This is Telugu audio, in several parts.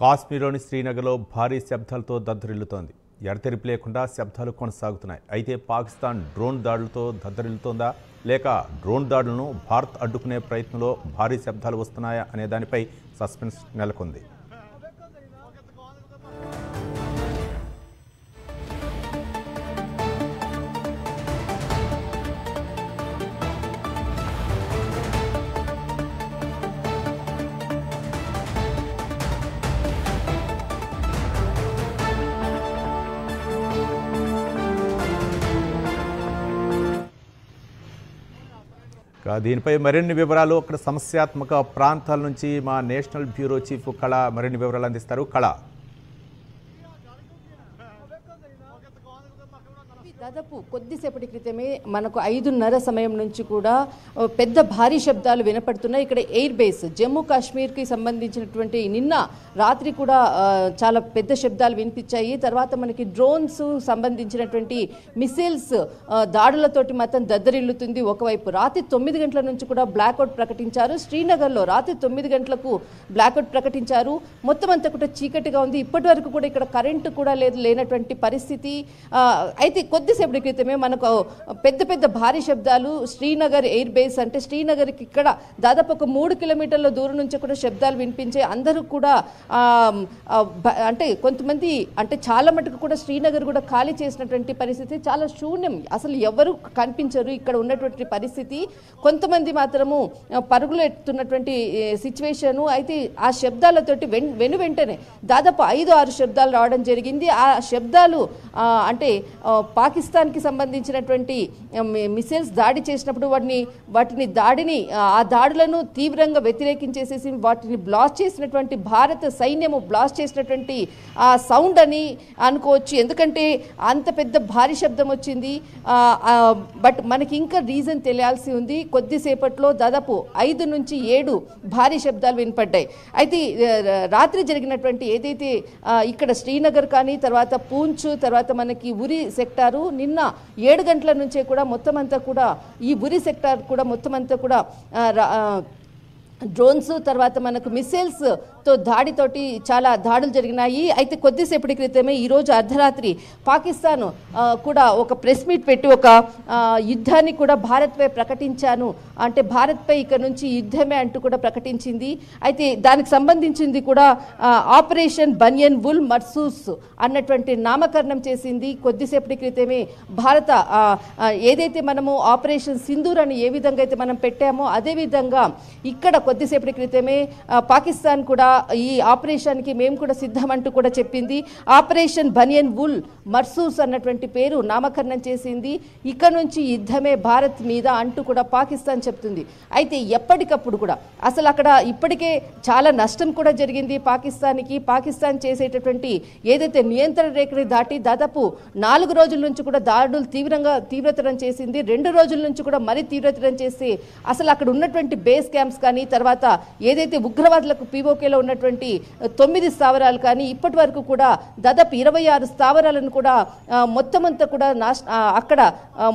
కాశ్మీర్లోని శ్రీనగర్లో భారీ శబ్దాలతో దద్దరిల్లుతోంది. ఎడతెరిపి లేకుండా శబ్దాలు కొనసాగుతున్నాయి. అయితే పాకిస్తాన్ డ్రోన్ దాడులతో దద్దరిల్లుతోందా లేక డ్రోన్ దాడులను భారత్ అడ్డుకునే ప్రయత్నంలో భారీ శబ్దాలు వస్తున్నాయా అనే దానిపై సస్పెన్స్ నెలకొంది. దీనిపై మరిన్ని వివరాలు అక్కడ సమస్యాత్మక ప్రాంతాల నుంచి మా నేషనల్ బ్యూరో చీఫ్ కళ మరిన్ని వివరాలు అందిస్తారు. కళ, దాదాపు కొద్దిసేపటి క్రితమే మనకు 5:30 సమయం నుంచి కూడా పెద్ద భారీ శబ్దాలు వినపడుతున్నాయి. ఇక్కడ ఎయిర్ బేస్ జమ్మూ కాశ్మీర్కి సంబంధించినటువంటి నిన్న రాత్రి కూడా చాలా పెద్ద శబ్దాలు వినిపించాయి. తర్వాత మనకి డ్రోన్స్ సంబంధించినటువంటి మిసైల్స్ దాడులతోటి మాత్రం దద్దరిల్లుతుంది. ఒకవైపు రాత్రి 9 గంటల నుంచి కూడా బ్లాక్అవుట్ ప్రకటించారు. శ్రీనగర్లో రాత్రి 9 గంటలకు బ్లాక్అవుట్ ప్రకటించారు. మొత్తం అంతా కూడా చీకటిగా ఉంది. ఇప్పటి వరకు కూడా ఇక్కడ కరెంటు కూడా లేనటువంటి పరిస్థితి. అయితే కొద్దిసేపటి క్రితమే మనకు పెద్ద భారీ శబ్దాలు శ్రీనగర్ ఎయిర్ బేస్ అంటే శ్రీనగర్కి ఇక్కడ దాదాపు ఒక 3 కిలోమీటర్ల దూరం నుంచి కూడా శబ్దాలు వినిపించే అందరూ కూడా అంటే కొంతమంది అంటే చాలా మటుకు కూడా శ్రీనగర్ కూడా ఖాళీ చేసినటువంటి పరిస్థితి, చాలా శూన్యం, అసలు ఎవరు కనిపించరు ఇక్కడ ఉన్నటువంటి పరిస్థితి. కొంతమంది మాత్రము పరుగులు ఎత్తున్నటువంటి సిచ్యువేషను. అయితే ఆ శబ్దాలతోటి వెంటనే దాదాపు 5-6 శబ్దాలు రావడం జరిగింది. ఆ శబ్దాలు అంటే పాకిస్తాన్కి సంబంధించినటువంటి మిసైల్స్ దాడి చేసినప్పుడు వాటిని ఆ దాడులను తీవ్రంగా వ్యతిరేకించేసేసి వాటిని బ్లాస్ట్ చేసినటువంటి భారత సైన్యము బ్లాస్ట్ చేసినటువంటి ఆ సౌండ్ అని అనుకోవచ్చు. ఎందుకంటే అంత పెద్ద భారీ శబ్దం వచ్చింది. బట్ మనకి ఇంకా రీజన్ తెలియాల్సి ఉంది. కొద్దిసేపట్లో దాదాపు 5 నుంచి 7 భారీ శబ్దాలు వినపడ్డాయి. అయితే రాత్రి జరిగినటువంటి ఏదైతే ఇక్కడ శ్రీనగర్ కానీ తర్వాత పూంచ్ తర్వాత మనకి ఉరి సెక్టారు నిన్న 7 గంటల నుంచే కూడా మొత్తం అంతా కూడా ఈ ఉరి సెక్టార్ కూడా మొత్తం అంతా కూడా డ్రోన్స్ తర్వాత మనకు మిసైల్స్ తో దాడితోటి చాలా దాడులు జరిగినాయి. అయితే కొద్దిసేపటి క్రితమే ఈరోజు అర్ధరాత్రి పాకిస్తాన్ కూడా ఒక ప్రెస్ మీట్ పెట్టి ఒక యుద్ధాన్ని కూడా భారత్పై ప్రకటించాను అంటే భారత్పై ఇక నుంచి యుద్ధమే అంటూ కూడా ప్రకటించింది. అయితే దానికి సంబంధించింది కూడా ఆపరేషన్ బనియన్ వుల్ మర్సూస్ అన్నటువంటి నామకరణం చేసింది. కొద్దిసేపటి క్రితమే భారత ఏదైతే మనము ఆపరేషన్ సింధూర్ అని ఏ విధంగా అయితే మనం పెట్టామో అదేవిధంగా ఇక్కడ కొద్దిసేపటి క్రితమే పాకిస్తాన్ కూడా ఈ ఆపరేషన్కి మేము కూడా సిద్ధమంటూ కూడా చెప్పింది. ఆపరేషన్ బనియన్ వుల్ మర్సూస్ అన్నటువంటి పేరు నామకరణం చేసింది. ఇక నుంచి యుద్ధమే భారత్ మీద అంటూ కూడా పాకిస్తాన్ చెప్తుంది. అయితే ఎప్పటికప్పుడు కూడా అసలు అక్కడ ఇప్పటికే చాలా నష్టం కూడా జరిగింది పాకిస్తాన్కి. పాకిస్తాన్ చేసేటటువంటి ఏదైతే నియంత్రణ రేఖని దాటి దాదాపు 4 రోజుల నుంచి కూడా దాడులు తీవ్రతరం చేసింది. 2 రోజుల నుంచి కూడా మరీ తీవ్రతరం చేసి అసలు అక్కడ ఉన్నటువంటి బేస్ క్యాంప్స్ కానీ తర్వాత ఏదైతే ఉగ్రవాదులకు పీఓకేలో ఉన్నటువంటి 9 స్థావరాలు కానీ ఇప్పటి వరకు కూడా దాదాపు 26 స్థావరాలను కూడా మొత్తం అంతా కూడా అక్కడ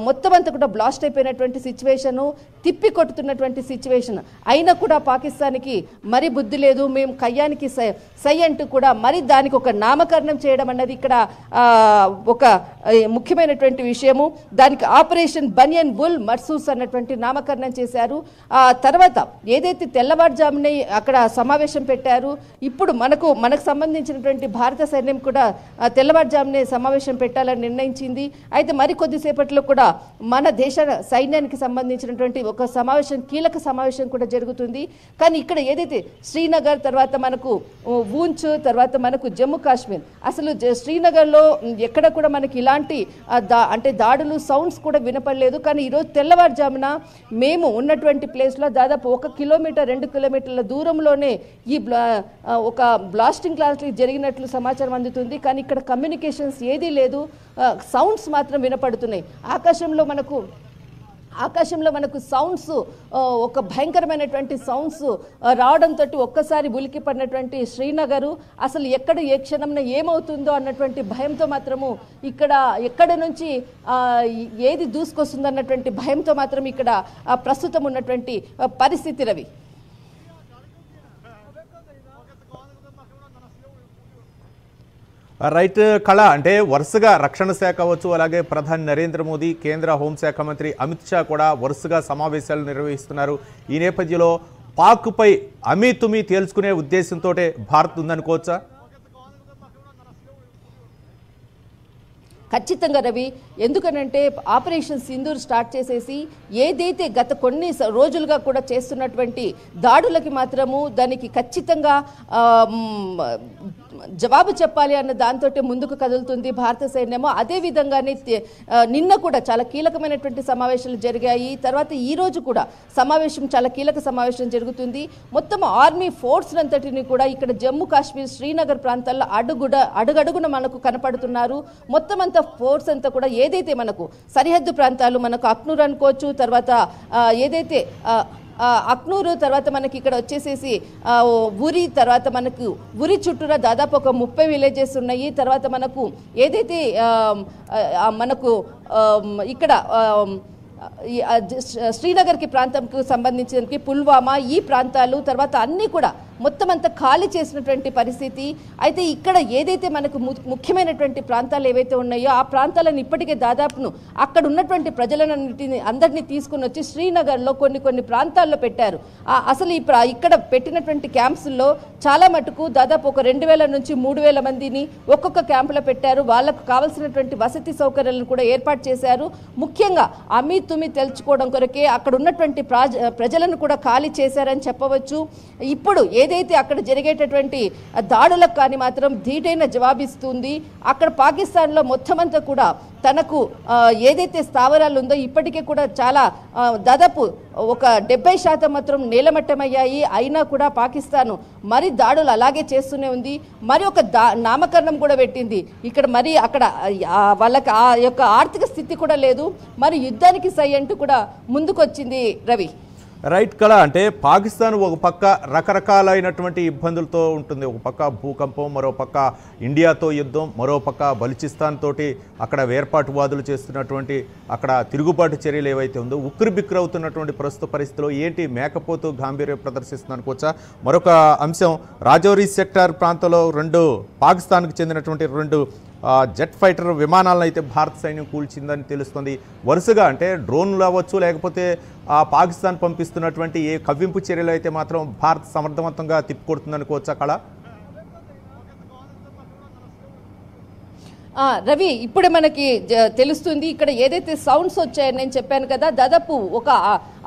మొత్తం అంతా కూడా బ్లాస్ట్ అయిపోయినటువంటి సిచ్యువేషను, తిప్పి కొట్టుతున్నటువంటి సిచ్యువేషన్. అయినా కూడా పాకిస్తాన్కి మరి బుద్ధి లేదు. మేము కయ్యానికి సై అంటూ కూడా మరి దానికి ఒక నామకరణం చేయడం అన్నది ఇక్కడ ఒక ముఖ్యమైనటువంటి విషయము. దానికి ఆపరేషన్ బనియన్ వుల్ మర్సూస్ అన్నటువంటి నామకరణం చేశారు. తర్వాత ఏదైతే తెల్లవారుజామునే అక్కడ సమావేశం పెట్టారు. ఇప్పుడు మనకు సంబంధించినటువంటి భారత సైన్యం కూడా తెల్లవారుజామునే సమావేశం పెట్టాలని నిర్ణయించింది. అయితే మరి కొద్దిసేపట్లో కూడా మన దేశ సైన్యానికి సంబంధించినటువంటి ఒక సమావేశం, కీలక సమావేశం కూడా జరుగుతుంది. కానీ ఇక్కడ ఏదైతే శ్రీనగర్ తర్వాత మనకు పూంచ్ తర్వాత మనకు జమ్మూ కాశ్మీర్ అసలు శ్రీనగర్లో ఎక్కడ కూడా మనకి ఇలాంటి అంటే దాడులు సౌండ్స్ కూడా వినపడలేదు. కానీ ఈరోజు తెల్లవారుజామున మేము ఉన్నటువంటి ప్లేస్లో దాదాపు 1 కిలోమీటర్ 2 కిలోమీటర్ల దూరంలోనే ఈ ఒక బ్లాస్టింగ్ క్లాస్ జరిగినట్లు సమాచారం అందుతుంది. కానీ ఇక్కడ కమ్యూనికేషన్స్ ఏదీ లేదు, సౌండ్స్ మాత్రం వినపడుతున్నాయి. ఆకాశంలో మనకు సౌండ్స్ ఒక భయంకరమైనటువంటి సౌండ్స్ రావడంతో ఒక్కసారి ఉలికి పడినటువంటి శ్రీనగరు అసలు ఎక్కడ ఏ క్షణంలో ఏమవుతుందో అన్నటువంటి భయంతో మాత్రము ఇక్కడ ఎక్కడ నుంచి ఏది దూసుకొస్తుందో అన్నటువంటి భయంతో మాత్రం ఇక్కడ ప్రస్తుతం ఉన్నటువంటి పరిస్థితి. రవి. రైట్ కళ, అంటే వరుసగా రక్షణ శాఖ అవ్వచ్చు, అలాగే ప్రధాని నరేంద్ర మోదీ, కేంద్ర హోంశాఖ మంత్రి అమిత్ షా కూడా వరుసగా సమావేశాలు నిర్వహిస్తున్నారు. ఈ నేపథ్యంలో పాక్పై అమీతుమీ తేల్చుకునే ఉద్దేశంతో భారత్ ఉందనుకోవచ్చా? ఖచ్చితంగా రవి, ఎందుకనంటే ఆపరేషన్ సింధూర్ స్టార్ట్ చేసేసి ఏదైతే గత కొన్ని రోజులుగా కూడా చేస్తున్నటువంటి దాడులకి మాత్రము దానికి ఖచ్చితంగా జవాబు చెప్పాలి అన్న దాంతో ముందుకు కదులుతుంది భారత సైన్యము. అదేవిధంగానే నిన్న కూడా చాలా కీలకమైనటువంటి సమావేశాలు జరిగాయి. తర్వాత ఈ రోజు కూడా చాలా కీలక సమావేశం జరుగుతుంది. మొత్తం ఆర్మీ ఫోర్స్ అంతటిని కూడా ఇక్కడ జమ్మూ కాశ్మీర్, శ్రీనగర్ ప్రాంతాల్లో అడుగడుగున మనకు కనపడుతున్నారు. మొత్తం అంతా ఫోర్స్ అంతా కూడా ఏదైతే మనకు సరిహద్దు ప్రాంతాలు, మనకు అక్నూర్ అనుకోవచ్చు, తర్వాత ఏదైతే అక్నూరు, తర్వాత మనకి ఇక్కడ వచ్చేసేసి ఉరి, తర్వాత మనకు ఉరి చుట్టూరా దాదాపు ఒక 30 విలేజెస్ ఉన్నాయి. తర్వాత మనకు ఏదైతే మనకు ఇక్కడ శ్రీనగర్కి ప్రాంతంకు సంబంధించిన పుల్వామా, ఈ ప్రాంతాలు తర్వాత అన్నీ కూడా మొత్తం అంతా ఖాళీ చేసినటువంటి పరిస్థితి. అయితే ఇక్కడ ఏదైతే మనకు ముఖ్యమైనటువంటి ప్రాంతాలు ఏవైతే ఉన్నాయో ఆ ప్రాంతాలను ఇప్పటికే దాదాపును అక్కడ ఉన్నటువంటి ప్రజలన్నింటినీ అందరినీ తీసుకుని వచ్చి శ్రీనగర్లో కొన్ని ప్రాంతాల్లో పెట్టారు. అసలు ఇక్కడ పెట్టినటువంటి క్యాంప్స్లో చాలా మటుకు దాదాపు ఒక 2000 నుంచి 3000 మందిని ఒక్కొక్క క్యాంపులో పెట్టారు. వాళ్ళకు కావాల్సినటువంటి వసతి సౌకర్యాలను కూడా ఏర్పాటు చేశారు. ముఖ్యంగా అమీతుమీ తెలుసుకోవడం కొరకే అక్కడ ఉన్నటువంటి ప్రజలను కూడా ఖాళీ చేశారని చెప్పవచ్చు. ఇప్పుడు ఏదైతే అక్కడ జరిగేటటువంటి దాడులకు కానీ మాత్రం ధీటైన జవాబిస్తుంది. అక్కడ పాకిస్తాన్లో మొత్తం అంతా కూడా తనకు ఏదైతే స్థావరాలు ఉందో ఇప్పటికే కూడా చాలా దాదాపు ఒక 70% మాత్రం నేలమట్టమయ్యాయి. అయినా కూడా పాకిస్తాన్ మరి దాడులు అలాగే చేస్తూనే ఉంది. మరి ఒక నామకరణం కూడా పెట్టింది ఇక్కడ. మరి అక్కడ వాళ్ళకి ఆ యొక్క ఆర్థిక స్థితి కూడా లేదు. మరి యుద్ధానికి సై అంటూ కూడా ముందుకొచ్చింది రవి. రైట్ కళ, అంటే పాకిస్తాన్ ఒక పక్క రకరకాలైనటువంటి ఇబ్బందులతో ఉంటుంది. ఒక పక్క భూకంపం, మరో పక్క ఇండియాతో యుద్ధం, మరో పక్క బలూచిస్తాన్ తోటి అక్కడ వేర్పాటువాదులు చేస్తున్నటువంటి అక్కడ తిరుగుబాటు చర్యలు ఏవైతే ఉందో ఉక్కిరిబిక్కిరి అవుతున్నటువంటి ప్రస్తుత పరిస్థితిలో ఏంటి మేకపోతూ గాంభీర్యం ప్రదర్శిస్తుంది అనుకోవచ్చా? మరొక అంశం, రాజౌరీ సెక్టార్ ప్రాంతంలో పాకిస్తాన్కి చెందినటువంటి 2 జెట్ ఫైటర్ విమానాలను అయితే భారత సైన్యం కూల్చిందని తెలుస్తుంది. వరుసగా అంటే డ్రోన్లు అవ్వచ్చు, లేకపోతే పాకిస్తాన్ పంపిస్తున్నటువంటి ఏ కవ్వింపు చర్యలు అయితే మాత్రం భారత్ సమర్థవంతంగా తిప్పికొడుతుందనుకోవచ్చా కళ? రవి, ఇప్పుడే మనకి తెలుస్తుంది ఇక్కడ ఏదైతే సౌండ్స్ వచ్చాయని నేను చెప్పాను కదా, దాదాపు ఒక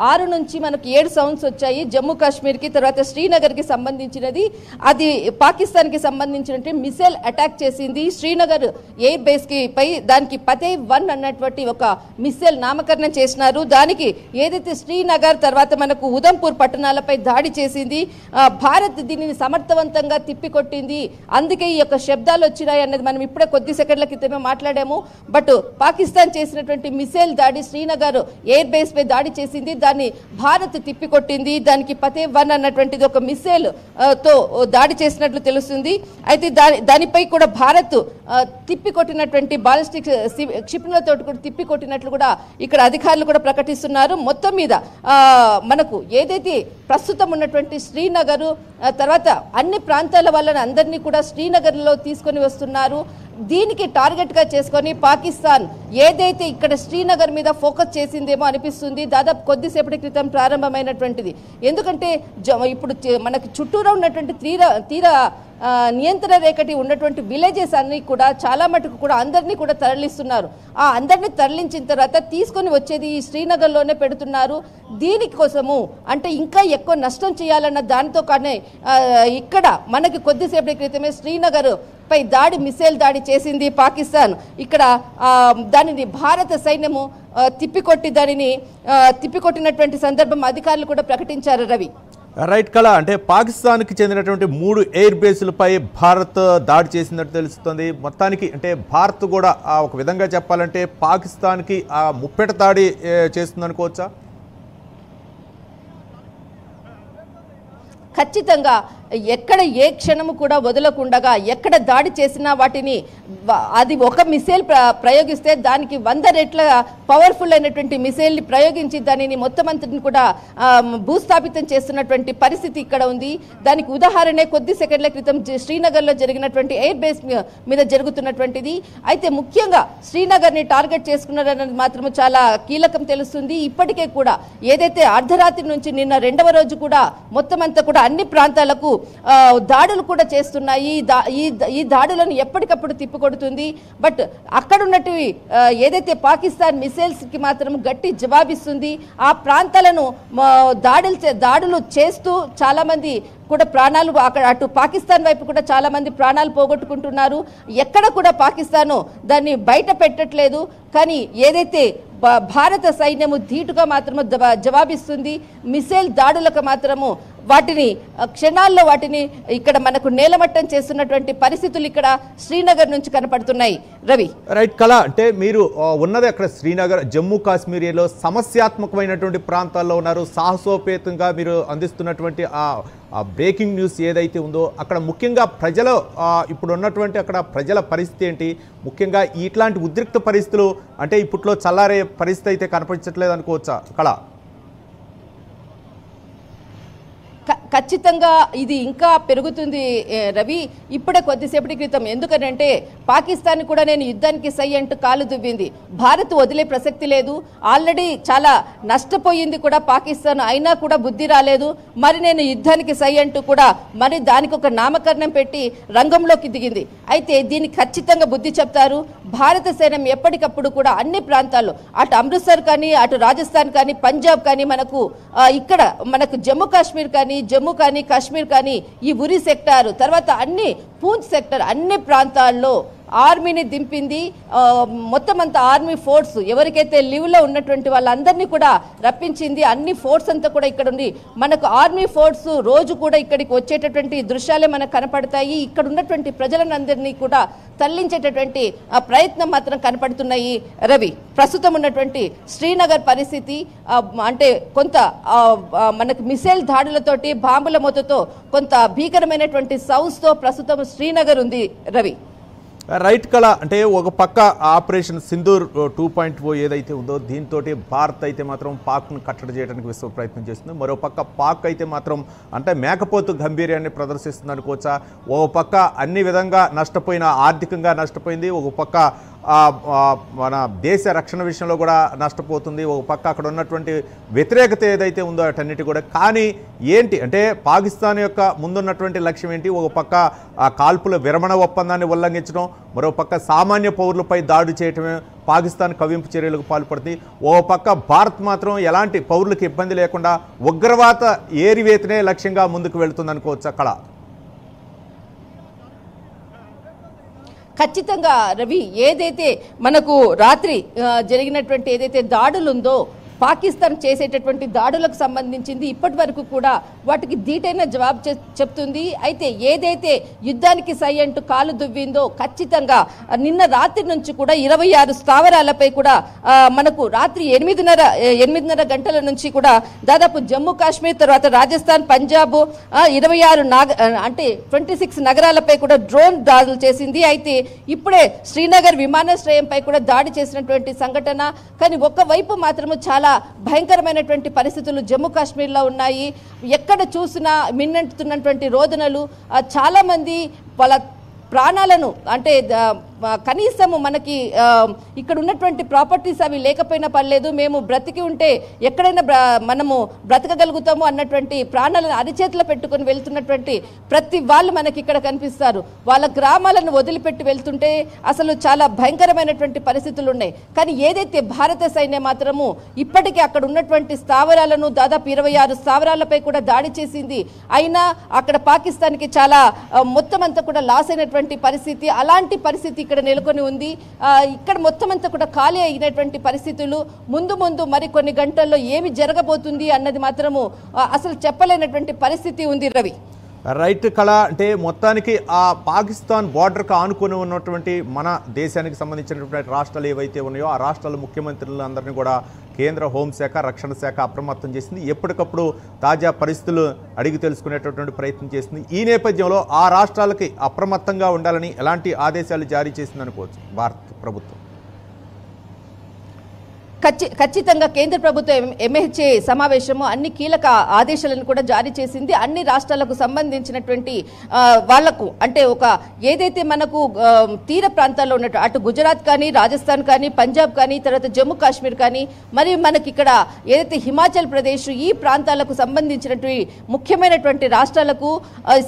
6 నుంచి మనకి 7 సౌండ్స్ వచ్చాయి జమ్మూ కాశ్మీర్కి, తర్వాత శ్రీనగర్కి సంబంధించినది. అది పాకిస్తాన్కి సంబంధించినట్టు మిసైల్ అటాక్ చేసింది శ్రీనగర్ ఎయిర్ బేస్కి పై. దానికి ఫతేహ్ 1 అన్నటువంటి ఒక మిసైల్ నామకరణం చేసినారు. దానికి ఏదైతే శ్రీనగర్ తర్వాత మనకు ఉదంపూర్ పట్టణాలపై దాడి చేసింది. భారత్ దీనిని సమర్థవంతంగా తిప్పికొట్టింది. అందుకే ఈ యొక్క శబ్దాలు వచ్చినాయి అన్నది మనం ఇప్పుడే కొద్ది సెకండ్ల క్రితమే మాట్లాడాము. బట్ పాకిస్తాన్ చేసినటువంటి మిసైల్ దాడి శ్రీనగర్ ఎయిర్ బేస్ పై దాడి చేసింది. దాన్ని భారత్ తిప్పికొట్టింది. దానికి ఫతేహ్ 1 అన్నటువంటిది ఒక మిసైల్ తో దాడి చేసినట్లు తెలుస్తుంది. అయితే దానిపై కూడా భారత్ తిప్పికొట్టినటువంటి బాలిస్టిక్ క్షిపణులతో కూడా తిప్పికొట్టినట్లు కూడా ఇక్కడ అధికారులు కూడా ప్రకటిస్తున్నారు. మొత్తం మీద మనకు ఏదైతే ప్రస్తుతం ఉన్నటువంటి శ్రీనగర్ తర్వాత అన్ని ప్రాంతాల వాళ్ళని అందరినీ కూడా శ్రీనగర్లో తీసుకొని వస్తున్నారు. దీనికి టార్గెట్గా చేసుకొని పాకిస్తాన్ ఏదైతే ఇక్కడ శ్రీనగర్ మీద ఫోకస్ చేసిందేమో అనిపిస్తుంది. దాదాపు కొద్దిసేపటి క్రితం ప్రారంభమైనటువంటిది. ఎందుకంటే ఇప్పుడు మనకి చుట్టూరా ఉన్నటువంటి తీర నియంత్రణ రేఖటి ఉన్నటువంటి విలేజెస్ అన్ని కూడా చాలా మటుకు కూడా అందరినీ కూడా తరలిస్తున్నారు. ఆ అందరినీ తరలించిన తర్వాత తీసుకొని వచ్చేది ఈ శ్రీనగర్లోనే పెడుతున్నారు. దీనికోసము అంటే ఇంకా ఎక్కువ నష్టం చేయాలన్న దానితో కానీ ఇక్కడ మనకి కొద్దిసేపటి క్రితమే శ్రీనగర్ పై మిసైల్ దాడి చేసింది పాకిస్తాన్. ఇక్కడ దానిని భారత సైన్యము తిప్పికొట్టినటువంటి సందర్భం అధికారులు కూడా ప్రకటించారు రవి. రైట్ కళ, అంటే పాకిస్తాన్కి చెందినటువంటి 3 ఎయిర్ బేస్లపై భారత్ దాడి చేసినట్టు తెలుస్తుంది. మొత్తానికి అంటే భారత్ కూడా ఒక విధంగా చెప్పాలంటే పాకిస్తాన్కి ముప్పెట దాడి చేస్తుందనుకోవచ్చా? ఖచ్చితంగా ఎక్కడ ఏ క్షణము కూడా వదలకుండగా ఎక్కడ దాడి చేసినా వాటిని అది ఒక మిసైల్ ప్రయోగిస్తే దానికి 100 రెట్ల పవర్ఫుల్ అయినటువంటి మిసైల్ని ప్రయోగించి దానిని మొత్తం అంతటిని కూడా భూస్థాపితం చేస్తున్నటువంటి పరిస్థితి ఇక్కడ ఉంది. దానికి ఉదాహరణే కొద్ది సెకండ్ల క్రితం శ్రీనగర్లో జరిగినటువంటి ఎయిర్ బేస్ మీద జరుగుతున్నటువంటిది. అయితే ముఖ్యంగా శ్రీనగర్ని టార్గెట్ చేసుకున్నారన్నది మాత్రం చాలా కీలకం తెలుస్తుంది. ఇప్పటికే కూడా ఏదైతే అర్ధరాత్రి నుంచి నిన్న 2వ రోజు కూడా మొత్తం అంతా కూడా అన్ని ప్రాంతాలకు దాడులు కూడా చేస్తున్నాయి. ఈ దాడులను ఎప్పటికప్పుడు తిప్పికొడుతుంది. బట్ అక్కడ ఉన్నట్టు ఏదైతే పాకిస్తాన్ మిసైల్స్ కి మాత్రం గట్టి జవాబిస్తుంది. ఆ ప్రాంతాలను దాడులు చేస్తూ చాలా మంది కూడా ప్రాణాలు అటు పాకిస్తాన్ వైపు కూడా చాలా మంది ప్రాణాలు పోగొట్టుకుంటున్నారు. ఎక్కడ కూడా పాకిస్తాను దాన్ని బయట పెట్టట్లేదు. కానీ ఏదైతే భారత సైన్యము ధీటుగా మాత్రము జవాబిస్తుంది. మిసైల్ దాడులకు మాత్రము వాటిని క్షణాల్లో వాటిని ఇక్కడ మనకు నేలమట్టం చేస్తున్నటువంటి పరిస్థితులు ఇక్కడ శ్రీనగర్ నుంచి కనపడుతున్నాయి. రవి రైట్ కళ, అంటే మీరు ఉన్నది అక్కడ శ్రీనగర్ జమ్మూ కాశ్మీర్లో సమస్యాత్మకమైనటువంటి ప్రాంతాల్లో ఉన్నారు. సాహసోపేతంగా మీరు అందిస్తున్నటువంటి ఆ బ్రేకింగ్ న్యూస్ ఏదైతే ఉందో అక్కడ ముఖ్యంగా ప్రజలు ఇప్పుడు ఉన్నటువంటి అక్కడ ప్రజల పరిస్థితి ఏంటి? ముఖ్యంగా ఇట్లాంటి ఉద్రిక్త పరిస్థితులు అంటే ఇప్పట్లో చల్లారే పరిస్థితి అయితే కనిపించట్లేదు అనుకోవచ్చా కళ? ఖచ్చితంగా ఇది ఇంకా పెరుగుతుంది రవి. ఇప్పుడే కొద్దిసేపటి క్రితం ఎందుకనంటే పాకిస్తాన్ కూడా నేను యుద్ధానికి సై అంటూ కాలు దువ్వింది. భారత్ వదిలే ప్రసక్తి లేదు. ఆల్రెడీ చాలా నష్టపోయింది కూడా పాకిస్తాన్, అయినా కూడా బుద్ధి రాలేదు. మరి నేను యుద్ధానికి సై అంటూ కూడా మరి దానికి ఒక నామకరణం పెట్టి రంగంలోకి దిగింది. అయితే దీనికి ఖచ్చితంగా బుద్ధి చెప్తారు. భారత సైన్యం ఎప్పటికప్పుడు కూడా అన్ని ప్రాంతాల్లో అటు అమృత్సర్ కానీ అటు రాజస్థాన్ కానీ పంజాబ్ కానీ ఇక్కడ మనకు జమ్మూ కానీ కాశ్మీర్ కానీ ఈ ఉరి సెక్టార్ తర్వాత అన్ని పూంచ్ సెక్టర్ అన్ని ప్రాంతాల్లో ఆర్మీని దింపింది. మొత్తం అంతా ఆర్మీ ఫోర్స్ ఎవరికైతే లీవ్లో ఉన్నటువంటి వాళ్ళందరినీ కూడా రప్పించింది. అన్ని ఫోర్స్ అంతా కూడా ఇక్కడ ఉంది. మనకు ఆర్మీ ఫోర్స్ రోజు కూడా ఇక్కడికి వచ్చేటటువంటి దృశ్యాలే మనకు కనపడతాయి. ఇక్కడ ఉన్నటువంటి ప్రజలందరినీ కూడా తరలించేటటువంటి ప్రయత్నం మాత్రం కనపడుతున్నాయి. రవి, ప్రస్తుతం ఉన్నటువంటి శ్రీనగర్ పరిస్థితి అంటే కొంత మనకు మిసైల్ దాడులతోటి బాంబుల మొత్తతో కొంత భీకరమైనటువంటి సౌస్తో ప్రస్తుతం శ్రీనగర్ ఉంది. రవి రైట్ కళ, అంటే ఒక పక్క ఆపరేషన్ సింధూర్ 2.0 ఏదైతే ఉందో దీంతో భారత్ అయితే మాత్రం పాక్ను కట్టడి చేయడానికి విశ్వ ప్రయత్నం చేస్తుంది. మరో పక్క పాక్ అయితే మాత్రం అంటే మేకపోతు గంభీర్యాన్ని ప్రదర్శిస్తుంది అనుకోవచ్చా? ఒక పక్క అన్ని విధంగా నష్టపోయిన, ఆర్థికంగా నష్టపోయింది, ఒక పక్క మన దేశ రక్షణ విషయంలో కూడా నష్టపోతుంది, ఒక పక్క అక్కడ ఉన్నటువంటి వ్యతిరేకత ఏదైతే ఉందో అటన్నిటి కూడా. కానీ ఏంటి అంటే పాకిస్తాన్ యొక్క ముందున్నటువంటి లక్ష్యం ఏంటి? ఒక పక్క ఆ కాల్పుల విరమణ ఒప్పందాన్ని ఉల్లంఘించడం, మరో పక్క సామాన్య పౌరులపై దాడి చేయటమే పాకిస్తాన్ కవింపు చర్యలకు పాల్పడుతుంది. ఓ పక్క భారత్ మాత్రం ఎలాంటి పౌరులకు ఇబ్బంది లేకుండా ఉగ్రవాద ఏరివేతనే లక్ష్యంగా ముందుకు వెళుతుంది అనుకోవచ్చు అక్కడ. ఖచ్చితంగా రవి, ఏదైతే మనకు రాత్రి జరిగినటువంటి ఏదైతే దాడులు ఉందో పాకిస్తాన్ చేసేటటువంటి దాడులకు సంబంధించింది ఇప్పటి వరకు కూడా వాటికి ధీటైన జవాబు చెప్తుంది. అయితే ఏదైతే యుద్ధానికి సై అంటూ కాలు దువ్విందో ఖచ్చితంగా నిన్న రాత్రి నుంచి కూడా 26 స్థావరాలపై కూడా మనకు రాత్రి 8:30 గంటల నుంచి కూడా దాదాపు జమ్మూ కాశ్మీర్ తర్వాత రాజస్థాన్ పంజాబ్ 26 నగరాలపై కూడా డ్రోన్ దాడులు చేసింది. అయితే ఇప్పుడే శ్రీనగర్ విమానాశ్రయంపై కూడా దాడి చేసినటువంటి సంఘటన. కానీ ఒకవైపు మాత్రము చాలా భయంకరమైనటువంటి పరిస్థితులు జమ్మూ కాశ్మీర్లో ఉన్నాయి. ఎక్కడ చూసినా మిన్నెట్టుతున్నటువంటి రోదనలు, చాలా మంది వాళ్ళ ప్రాణాలను అంటే కనీసము మనకి ఇక్కడ ఉన్నటువంటి ప్రాపర్టీస్ అవి లేకపోయినా పర్లేదు, మేము బ్రతికి ఉంటే ఎక్కడైనా మనము బ్రతకగలుగుతాము అన్నటువంటి ప్రాణాలను అరిచేతిలో పెట్టుకొని వెళ్తున్నటువంటి ప్రతి వాళ్ళు మనకి ఇక్కడ కనిపిస్తారు. వాళ్ళ గ్రామాలను వదిలిపెట్టి వెళ్తుంటే అసలు చాలా భయంకరమైనటువంటి పరిస్థితులు ఉన్నాయి. కానీ ఏదైతే భారత సైన్యం మాత్రము ఇప్పటికీ అక్కడ ఉన్నటువంటి స్థావరాలను దాదాపు 26 స్థావరాలపై కూడా దాడి చేసింది. అయినా అక్కడ పాకిస్తాన్కి చాలా మొత్తం అంతా కూడా లాస్ అయినటువంటి పరిస్థితి, అలాంటి పరిస్థితి ఇక్కడ నెలకొని ఉంది. ఇక్కడ మొత్తం అంతా కూడా ఖాళీ అయినటువంటి పరిస్థితులు. ముందు మరి కొన్ని గంటల్లో ఏమి జరగబోతుంది అన్నది మాత్రము అసలు చెప్పలేనటువంటి పరిస్థితి ఉంది. రవి రైట్ కళ అంటే మొత్తానికి ఆ పాకిస్తాన్ బార్డర్కి ఆనుకొని ఉన్నటువంటి మన దేశానికి సంబంధించినటువంటి రాష్ట్రాలు ఏవైతే ఉన్నాయో ఆ రాష్ట్రాల ముఖ్యమంత్రులందరినీ కూడా కేంద్ర హోంశాఖ రక్షణ శాఖ అప్రమత్తం చేసింది. ఎప్పటికప్పుడు తాజా పరిస్థితులు అడిగి తెలుసుకునేటటువంటి ప్రయత్నం చేసింది. ఈ నేపథ్యంలో ఆ రాష్ట్రాలకి అప్రమత్తంగా ఉండాలని ఎలాంటి ఆదేశాలు జారీ చేసిందనుకోవచ్చు భారత ప్రభుత్వం? ఖచ్చితంగా కేంద్ర ప్రభుత్వం MHA సమావేశము అన్ని కీలక ఆదేశాలను కూడా జారీ చేసింది. అన్ని రాష్ట్రాలకు సంబంధించినటువంటి వాళ్లకు అంటే ఒక ఏదైతే మనకు తీర ప్రాంతాల్లో ఉన్నట్టు అటు గుజరాత్ కానీ రాజస్థాన్ కానీ పంజాబ్ కానీ తర్వాత జమ్మూ కాశ్మీర్ కానీ మరియు మనకి ఇక్కడ ఏదైతే హిమాచల్ ప్రదేశ్ ఈ ప్రాంతాలకు సంబంధించినటువంటి ముఖ్యమైనటువంటి రాష్ట్రాలకు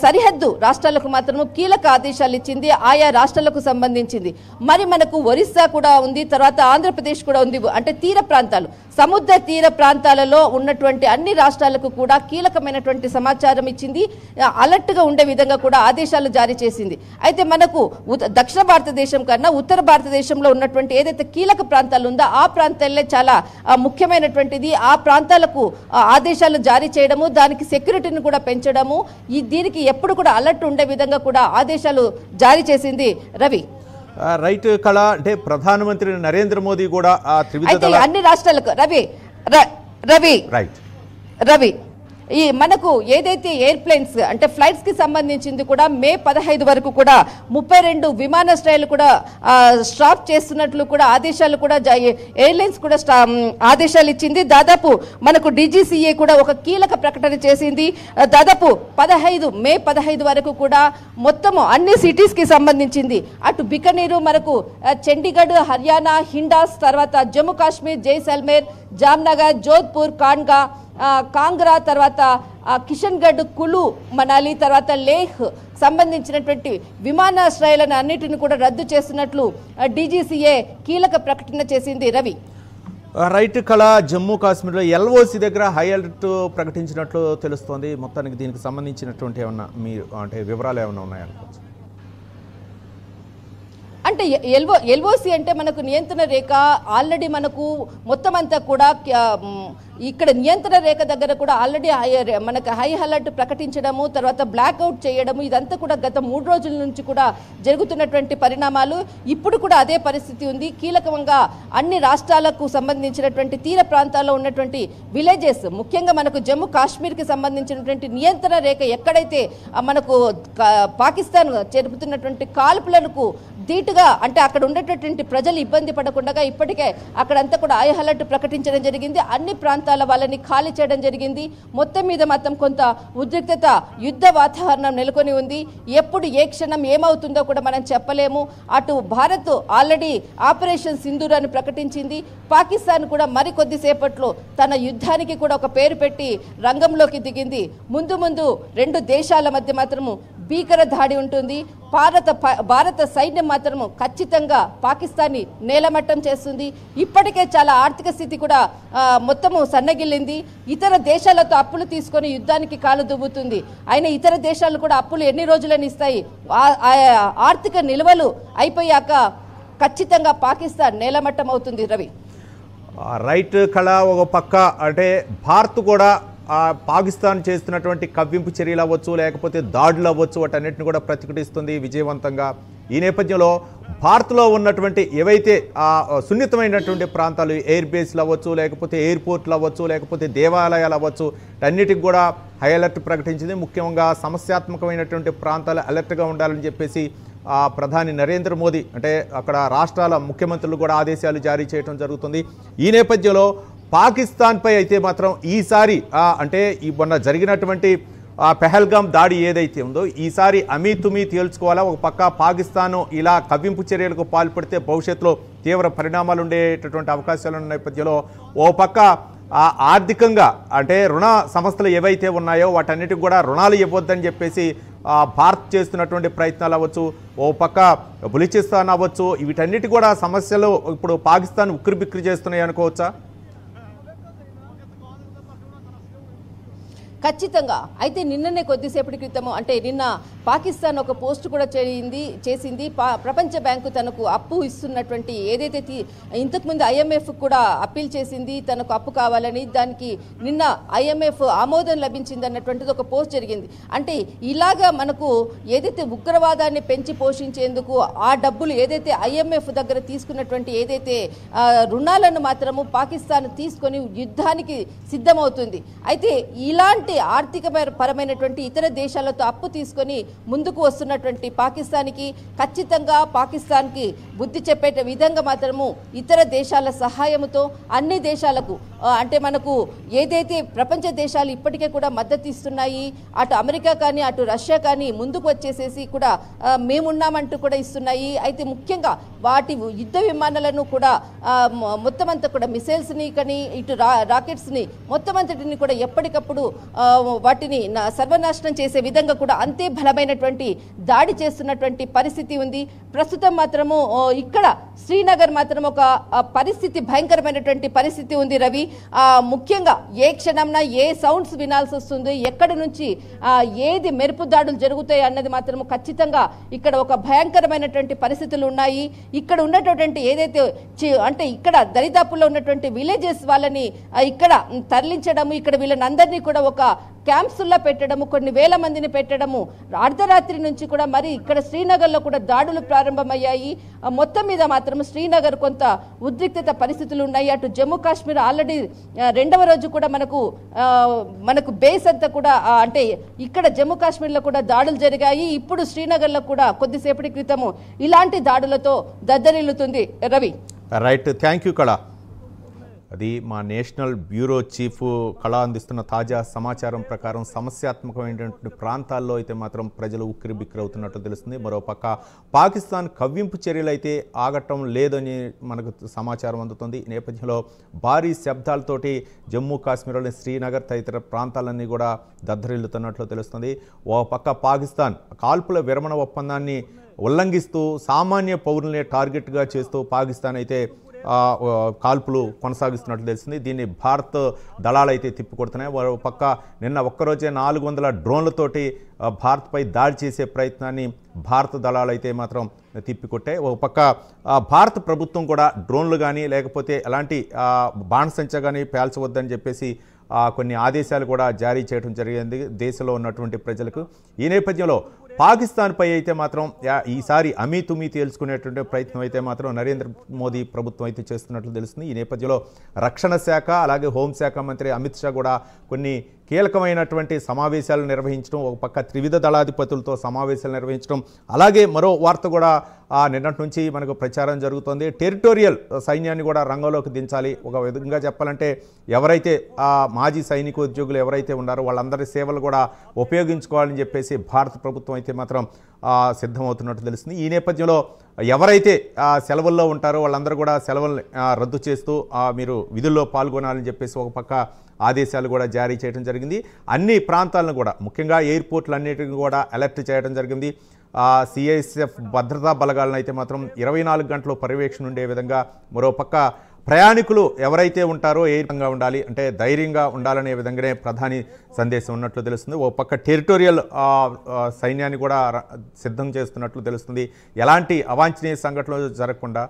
సరిహద్దు రాష్ట్రాలకు మాత్రము కీలక ఆదేశాలు ఇచ్చింది. ఆయా రాష్ట్రాలకు సంబంధించింది. మరి మనకు ఒరిస్సా కూడా ఉంది, తర్వాత ఆంధ్రప్రదేశ్ కూడా ఉంది. అంటే తీర ప్రాంతాలు సముద్ర తీర ప్రాంతాలలో ఉన్నటువంటి అన్ని రాష్ట్రాలకు కూడా కీలకమైనటువంటి సమాచారం ఇచ్చింది. అలర్ట్గా ఉండే విధంగా కూడా ఆదేశాలు జారీ చేసింది. అయితే మనకు దక్షిణ భారతదేశం కన్నా ఉత్తర భారతదేశంలో ఉన్నటువంటి ఏదైతే కీలక ప్రాంతాలు ఉందో ఆ ప్రాంతాలే చాలా ముఖ్యమైనటువంటిది. ఆ ప్రాంతాలకు ఆదేశాలు జారీ చేయడము, దానికి సెక్యూరిటీని కూడా పెంచడము, దీనికి ఎప్పుడు కూడా అలర్ట్ ఉండే విధంగా కూడా ఆదేశాలు జారీ చేసింది. రవి రైట్ కళ అంటే ప్రధానమంత్రి నరేంద్ర మోదీ కూడా అన్ని రాష్ట్రాలకు రవి ఈ మనకు ఏదైతే ఎయిర్ప్లేన్స్ అంటే ఫ్లైట్స్ కి సంబంధించింది కూడా మే 15 వరకు కూడా 32 విమానాశ్రయాలు కూడా స్టాప్ చేస్తున్నట్లు కూడా ఆదేశాలు కూడా ఎయిర్లైన్స్ కూడా ఆదేశాలు ఇచ్చింది. దాదాపు మనకు DGCA కూడా ఒక కీలక ప్రకటన చేసింది. దాదాపు మే 15 వరకు కూడా మొత్తము అన్ని సిటీస్ కి సంబంధించింది అటు బికనీరు మనకు చండీగఢ్ హర్యానా హిండాస్ తర్వాత జమ్మూ కాశ్మీర్ జైసల్మేర్ జామ్నగర్ జోధ్పూర్ కాంగ్రా తర్వాత కిషన్గఢ్ కులు మనాలి తర్వాత లేహ్ సంబంధించినటువంటి విమానాశ్రయాలను అన్నిటిని కూడా రద్దు చేస్తున్నట్లు DGCA కీలక ప్రకటన చేసింది. రవి రైట్ కళ జమ్మూ కాశ్మీర్లో LOC దగ్గర హై అలర్ట్ ప్రకటించినట్లు తెలుస్తోంది. మొత్తానికి దీనికి సంబంధించినటువంటి ఏమన్నా మీరు అంటే వివరాలు ఏమైనా ఉన్నాయనుకోవచ్చు? అంటే LOC అంటే మనకు నియంత్రణ రేఖ ఆల్రెడీ మనకు మొత్తం అంతా కూడా ఇక్కడ నియంత్రణ రేఖ దగ్గర కూడా ఆల్రెడీ మనకు హై అలర్ట్ ప్రకటించడము తర్వాత బ్లాక్అవుట్ చేయడము ఇదంతా కూడా గత 3 రోజుల నుంచి కూడా జరుగుతున్నటువంటి పరిణామాలు. ఇప్పుడు కూడా అదే పరిస్థితి ఉంది. కీలకంగా అన్ని రాష్ట్రాలకు సంబంధించినటువంటి తీర ప్రాంతాల్లో ఉన్నటువంటి విలేజెస్ ముఖ్యంగా మనకు జమ్మూ కాశ్మీర్కి సంబంధించినటువంటి నియంత్రణ రేఖ ఎక్కడైతే మనకు పాకిస్తాన్ జరుపుతున్నటువంటి కాల్పులకు ధీటుగా అంటే అక్కడ ఉండేటటువంటి ప్రజలు ఇబ్బంది పడకుండా ఇప్పటికే అక్కడంతా కూడా హై అలర్ట్ ప్రకటించడం జరిగింది. అన్ని ప్రాంతాల వాళ్ళని ఖాళీ చేయడం జరిగింది. మొత్తం మీద మాత్రం కొంత ఉద్రిక్తత యుద్ధ వాతావరణం నెలకొని ఉంది. ఎప్పుడు ఏ క్షణం ఏమవుతుందో కూడా మనం చెప్పలేము. అటు భారత్ ఆల్రెడీ ఆపరేషన్ సింధూర్ అని ప్రకటించింది. పాకిస్తాన్ కూడా మరికొద్దిసేపట్లో తన యుద్ధానికి కూడా ఒక పేరు పెట్టి రంగంలోకి దిగింది. ముందు రెండు దేశాల మధ్య మాత్రము భీకర దాడి ఉంటుంది. భారత సైన్యం మాత్రము ఖచ్చితంగా పాకిస్తాన్ని నేలమట్టం చేస్తుంది. ఇప్పటికే చాలా ఆర్థిక స్థితి కూడా మొత్తము సన్నగిల్లింది. ఇతర దేశాలతో అప్పులు తీసుకొని యుద్ధానికి కాలు దువ్వుతుంది. అయినా ఇతర దేశాలు కూడా అప్పులు ఎన్ని రోజులని ఇస్తాయి? ఆర్థిక నిల్వలు అయిపోయాక ఖచ్చితంగా పాకిస్తాన్ నేలమట్టం అవుతుంది. రవి రైట్ కళ ఒక పక్క అంటే భారత్ కూడా పాకిస్తాన్ చేస్తున్నటువంటి కవ్వింపు చర్యలు అవ్వచ్చు లేకపోతే దాడులు అవ్వచ్చు వాటన్నిటిని కూడా ప్రతిఘటిస్తుంది విజయవంతంగా. ఈ నేపథ్యంలో భారత్లో ఉన్నటువంటి ఏవైతే సున్నితమైనటువంటి ప్రాంతాలు ఎయిర్ బేస్లు అవ్వచ్చు లేకపోతే ఎయిర్పోర్ట్లు అవ్వచ్చు లేకపోతే దేవాలయాలు అవ్వచ్చు అన్నిటికి కూడా హై అలర్ట్ ప్రకటించింది. ముఖ్యంగా సమస్యాత్మకమైనటువంటి ప్రాంతాలు అలర్ట్గా ఉండాలని చెప్పేసి ప్రధాని నరేంద్ర మోదీ అంటే అక్కడ రాష్ట్రాల ముఖ్యమంత్రులు కూడా ఆదేశాలు జారీ చేయడం జరుగుతుంది. ఈ నేపథ్యంలో పాకిస్తాన్పై అయితే మాత్రం ఈసారి అంటే ఈ మొన్న జరిగినటువంటి పెహల్గాం దాడి ఏదైతే ఉందో ఈసారి అమీతుమీ తేల్చుకోవాలా. ఒక పక్క పాకిస్తాన్ ఇలా కవ్వింపు చర్యలకు పాల్పడితే భవిష్యత్తులో తీవ్ర పరిణామాలు ఉండేటటువంటి అవకాశాలు ఉన్న నేపథ్యంలో ఓ పక్క ఆర్థికంగా అంటే రుణ సంస్థలు ఏవైతే ఉన్నాయో వాటన్నిటికి కూడా రుణాలు ఇవ్వద్దని చెప్పేసి భారత్ చేస్తున్నటువంటి ప్రయత్నాలు అవ్వచ్చు, ఓ పక్క బలూచిస్తాన్ అవ్వచ్చు, వీటన్నిటి కూడా సమస్యలు ఇప్పుడు పాకిస్తాన్ ఉక్కిరిబిక్కిరి చేస్తున్నాయి అనుకోవచ్చా? ఖచ్చితంగా. అయితే నిన్ననే కొద్దిసేపటి క్రితము అంటే నిన్న పాకిస్తాన్ ఒక పోస్ట్ కూడా చేసింది. ప్రపంచ బ్యాంకు తనకు అప్పు ఇస్తున్నటువంటి ఏదైతే ఇంతకుముందు IMF కూడా అప్పీల్ చేసింది తనకు అప్పు కావాలని, దానికి నిన్న IMF ఆమోదం లభించింది అన్నటువంటిది ఒక పోస్ట్ జరిగింది. అంటే ఇలాగా మనకు ఏదైతే ఉగ్రవాదాన్ని పెంచి పోషించేందుకు ఆ డబ్బులు ఏదైతే IMF దగ్గర తీసుకున్నటువంటి ఏదైతే రుణాలను మాత్రము పాకిస్తాన్ తీసుకొని యుద్ధానికి సిద్ధమవుతుంది. అయితే ఇలాంటి ఆర్థిక పరమైనటువంటి ఇతర దేశాలతో అప్పు తీసుకొని ముందుకు వస్తున్నటువంటి పాకిస్తాన్కి ఖచ్చితంగా పాకిస్తాన్కి బుద్ధి చెప్పే విధంగా మాత్రము ఇతర దేశాల సహాయంతో అన్ని దేశాలకు అంటే మనకు ఏదైతే ప్రపంచ దేశాలు ఇప్పటికే కూడా మద్దతు ఇస్తున్నాయి, అటు అమెరికా కానీ అటు రష్యా కానీ ముందుకు వచ్చేసేసి కూడా మేమున్నామంటూ కూడా ఇస్తున్నాయి. అయితే ముఖ్యంగా వాటి యుద్ధ విమానాలను కూడా మొత్తం అంతా కూడా మిసైల్స్ని కానీ ఇటు రాకెట్స్ని మొత్తం అంతటిని కూడా ఎప్పటికప్పుడు వాటిని సర్వనాశనం చేసే విధంగా కూడా అంతే బలమైనటువంటి దాడి చేస్తున్నటువంటి పరిస్థితి ఉంది. ప్రస్తుతం మాత్రము ఇక్కడ శ్రీనగర్ మాత్రం ఒక పరిస్థితి భయంకరమైనటువంటి పరిస్థితి ఉంది రవి. ముఖ్యంగా ఏ క్షణంన ఏ సౌండ్స్ వినాల్సి వస్తుంది, ఎక్కడి నుంచి ఏది మెరుపు దాడులు జరుగుతాయి అన్నది మాత్రము ఖచ్చితంగా ఇక్కడ ఒక భయంకరమైనటువంటి పరిస్థితులు ఉన్నాయి. ఇక్కడ ఉన్నటువంటి ఏదైతే అంటే ఇక్కడ దరిదాపుల్లో ఉన్నటువంటి విలేజెస్ వాళ్ళని ఇక్కడ తరలించడము, ఇక్కడ వీళ్ళని అందరినీ కూడా ఒక క్యాంప్స్లో పెట్టడము, కొన్ని వేల మందిని పెట్టడము, అర్ధరాత్రి నుంచి కూడా మరి ఇక్కడ శ్రీనగర్లో కూడా దాడులు ప్రారంభమయ్యాయి. మొత్తం మీద మాత్రం శ్రీనగర్ కొంత ఉద్రిక్తత పరిస్థితులు ఉన్నాయి. అటు జమ్మూ కాశ్మీర్ ఆల్రెడీ రెండవ రోజు కూడా మనకు బేస్ అంతా కూడా అంటే ఇక్కడ జమ్మూ కాశ్మీర్లో కూడా దాడులు జరిగాయి. ఇప్పుడు శ్రీనగర్లో కూడా కొద్దిసేపటి క్రితము ఇలాంటి దాడులతో దద్దరిల్లుతుంది రవి. రైట్, థ్యాంక్ యూ కళ. అది మా నేషనల్ బ్యూరో చీఫ్ కళ అందిస్తున్న తాజా సమాచారం ప్రకారం సమస్యాత్మకమైనటువంటి ప్రాంతాల్లో అయితే మాత్రం ప్రజలు ఉక్కిరి బిక్కిరి అవుతున్నట్టు తెలుస్తుంది. మరోపక్క పాకిస్తాన్ కవ్వింపు చర్యలు అయితే ఆగటం లేదని మనకు సమాచారం అందుతుంది. ఈ నేపథ్యంలో భారీ శబ్దాలతోటి జమ్మూ కాశ్మీర్లోని శ్రీనగర్ తదితర ప్రాంతాలన్నీ కూడా దద్దరిల్లుతున్నట్లు తెలుస్తుంది. ఓ పక్క పాకిస్తాన్ కాల్పుల విరమణ ఒప్పందాన్ని ఉల్లంఘిస్తూ సామాన్య పౌరుల్ని టార్గెట్గా చేస్తూ పాకిస్తాన్ అయితే కాల్పులు కొనసాగిస్తున్నట్లు తెలిసింది. దీన్ని భారత్ దళాలు అయితే తిప్పికొడుతున్నాయి. మరో పక్క నిన్న ఒక్కరోజే 400 డ్రోన్లతోటి భారత్పై దాడి చేసే ప్రయత్నాన్ని భారత దళాలు అయితే మాత్రం తిప్పికొట్టాయి. ఒక పక్క భారత ప్రభుత్వం కూడా డ్రోన్లు కానీ లేకపోతే ఎలాంటి బాణసంచా కానీ పేల్చవద్దని చెప్పేసి కొన్ని ఆదేశాలు కూడా జారీ చేయడం జరిగింది దేశంలో ఉన్నటువంటి ప్రజలకు. ఈ నేపథ్యంలో పాకిస్తాన్పై అయితే మాత్రం ఈసారి అమీతుమీ తేల్చుకునేటువంటి ప్రయత్నం అయితే మాత్రం నరేంద్ర మోదీ ప్రభుత్వం అయితే చేస్తున్నట్లు తెలుస్తుంది. ఈ నేపథ్యంలో రక్షణ శాఖ అలాగే హోంశాఖ మంత్రి అమిత్ షా కూడా కొన్ని కీలకమైనటువంటి సమావేశాలు నిర్వహించడం, ఒక పక్క త్రివిధ దళాధిపతులతో సమావేశాలు నిర్వహించడం, అలాగే మరో వార్త కూడా నిన్నటి నుంచి మనకు ప్రచారం జరుగుతుంది. టెరిటోరియల్ సైన్యాన్ని కూడా రంగంలోకి దించాలి. ఒక విధంగా చెప్పాలంటే ఎవరైతే మాజీ సైనిక ఉద్యోగులు ఎవరైతే ఉన్నారో వాళ్ళందరి సేవలు కూడా ఉపయోగించుకోవాలని చెప్పేసి భారత ప్రభుత్వం అయితే మాత్రం సిద్ధమవుతున్నట్టు తెలుస్తుంది. ఈ నేపథ్యంలో ఎవరైతే సెలవుల్లో ఉంటారో వాళ్ళందరూ కూడా సెలవుల్ని రద్దు చేస్తూ మీరు విధుల్లో పాల్గొనాలని చెప్పేసి ఒక పక్క ఆదేశాలు కూడా జారీ చేయడం జరిగింది. అన్ని ప్రాంతాలను కూడా ముఖ్యంగా ఎయిర్పోర్ట్లన్నిటిని కూడా అలర్ట్ చేయడం జరిగింది. CISF భద్రతా బలగాలను అయితే మాత్రం 24 గంటలు పర్యవేక్షణ ఉండే విధంగా, మరోపక్క ప్రయాణికులు ఎవరైతే ఉంటారో ధైర్యంగా ఉండాలి, అంటే ధైర్యంగా ఉండాలనే విధంగానే ప్రధాని సందేశం ఉన్నట్లు తెలుస్తుంది. ఓ పక్క టెరిటోరియల్ సైన్యాన్ని కూడా సిద్ధం చేస్తున్నట్లు తెలుస్తుంది. ఎలాంటి అవాంఛనీయ సంఘటనలు జరగకుండా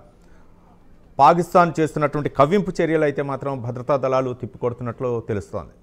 పాకిస్తాన్ చేస్తున్నటువంటి కవ్వింపు చర్యలు అయితే మాత్రం భద్రతా దళాలు తిప్పికొడుతున్నట్లు తెలుస్తోంది.